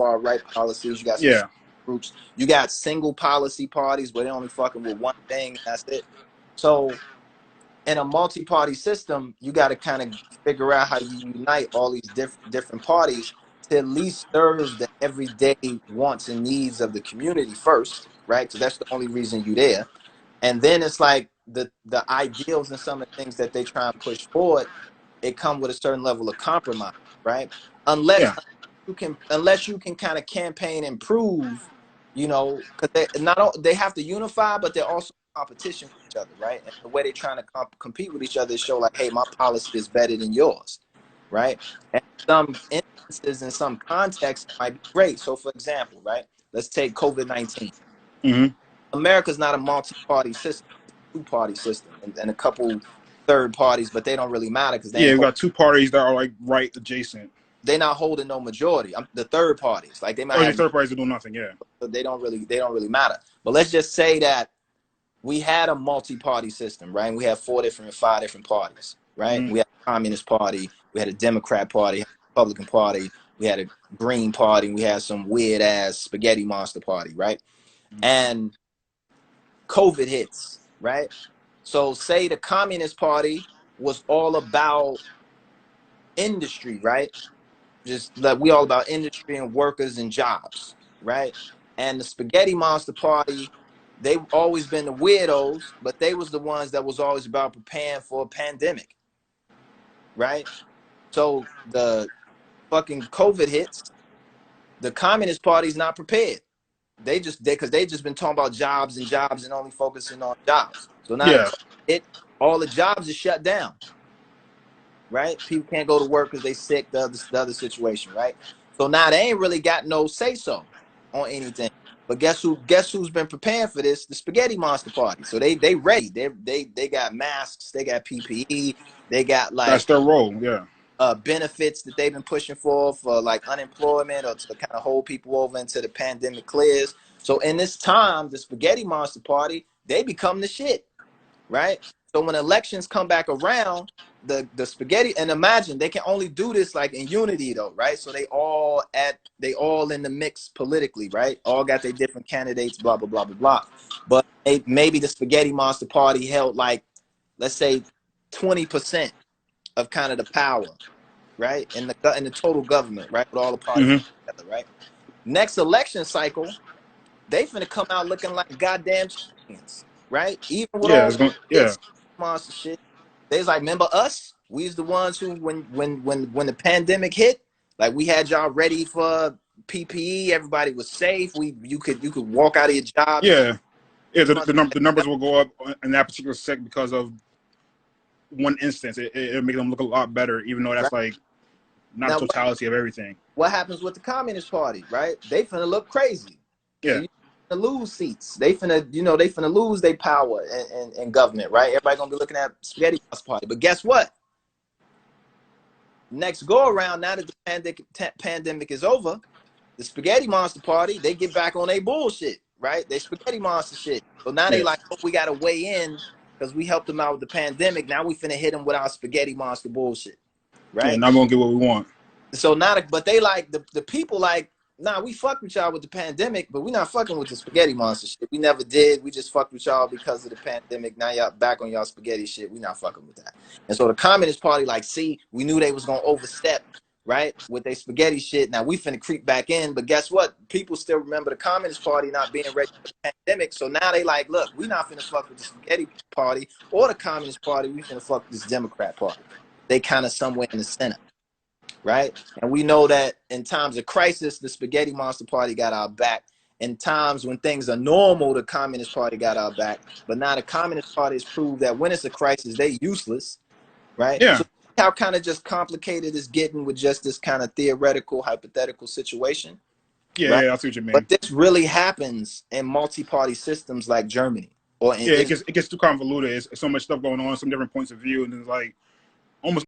far right policies. You got some Yeah. groups. You got single policy parties where they only fucking with one thing. And that's it. So in a multi-party system, you got to kind of figure out how you unite all these different parties to at least serve the everyday wants and needs of the community first, right? So that's the only reason you're there. And then it's like the ideals and some of the things that they try and push forward, it come with a certain level of compromise, right? Unless you can kind of campaign and prove, you know, because they have to unify, but they're also competition with each other, right? And the way they're trying to compete with each other is show like, hey, my policy is better than yours, right? And some instances in some contexts might be great. So for example, right, let's take COVID-19. America's not a multi-party system, it's a two-party system, and a couple third parties, but they don't really matter because we got two parties that are like right adjacent. They're not holding no majority. The third parties, like they might have third parties that do nothing, but they don't really matter. But let's just say that we had a multi-party system, right? And we had 5 different parties, right? We had a Communist Party, we had a Democrat Party, a Republican Party, we had a Green Party, we had some weird ass spaghetti monster party, right? And COVID hits, right? So say the Communist Party was all about industry, right? Just like we all about industry and workers and jobs, right? And the Spaghetti Monster Party, they've always been the weirdos, but they was the ones that was always about preparing for a pandemic, right? So the fucking COVID hits, the Communist Party's not prepared. Because they just been talking about jobs and only focusing on jobs. So now all the jobs are shut down, right? People can't go to work because they sick, the other situation, right? So now they ain't really got no say so on anything. But guess who's been preparing for this? The Spaghetti Monster Party. So they ready. They got masks, they got PPE, they got like that's their role, benefits that they've been pushing for like unemployment or to kind of hold people over until the pandemic clears. So in this time, the Spaghetti Monster Party, they become the shit, right? So when elections come back around, the spaghetti, and imagine they can only do this like in unity though, right? So they all in the mix politically, right? All got their different candidates, blah blah blah blah blah. But maybe the Spaghetti Monster Party held like, let's say, 20% of kind of the power, right? In the total government, right? With all the parties together, right? Next election cycle, they finna come out looking like goddamn champions, right? Even with all this monster shit, they's like, remember us? We's the ones who, when the pandemic hit, like we had y'all ready for PPE. Everybody was safe. You could walk out of your job. The numbers will go up in that particular sect because of one instance. It'll make them look a lot better, even though that's like not the totality of everything. What happens with the Communist Party, right? They finna look crazy. So you finna lose seats. They finna lose their power in government, right? Everybody gonna be looking at Spaghetti Monster Party. But guess what? Next go around, now that the pandemic is over, the Spaghetti Monster Party, they get back on their bullshit, right? They Spaghetti Monster shit. So now they like, oh, we gotta weigh in because we helped them out with the pandemic. Now we finna hit them with our Spaghetti Monster bullshit, right? Not gonna get what we want. So now, but they like the people like, nah, we fucked with y'all with the pandemic, but we not fucking with the Spaghetti Monster shit. We never did. We just fucked with y'all because of the pandemic. Now y'all back on y'all spaghetti shit. We not fucking with that. And so the Communist Party like, see, we knew they was gonna overstep, right, with their spaghetti shit. Now we finna creep back in, but guess what? People still remember the Communist Party not being ready for the pandemic. So now they like, look, we not finna fuck with the Spaghetti Party or the Communist Party. We finna fuck with this Democrat Party. They kind of somewhere in the center. Right? And we know that in times of crisis, the Spaghetti Monster Party got our back. In times when things are normal, the Communist Party got our back. But now the Communist Party has proved that when it's a crisis, they useless. Right? Yeah. So how kind of just complicated it's getting with just this kind of theoretical, hypothetical situation. Yeah, right? yeah, I see what you mean. But this really happens in multi-party systems like Germany. Or in it gets too convoluted. It's so much stuff going on, some different points of view, and it's like almost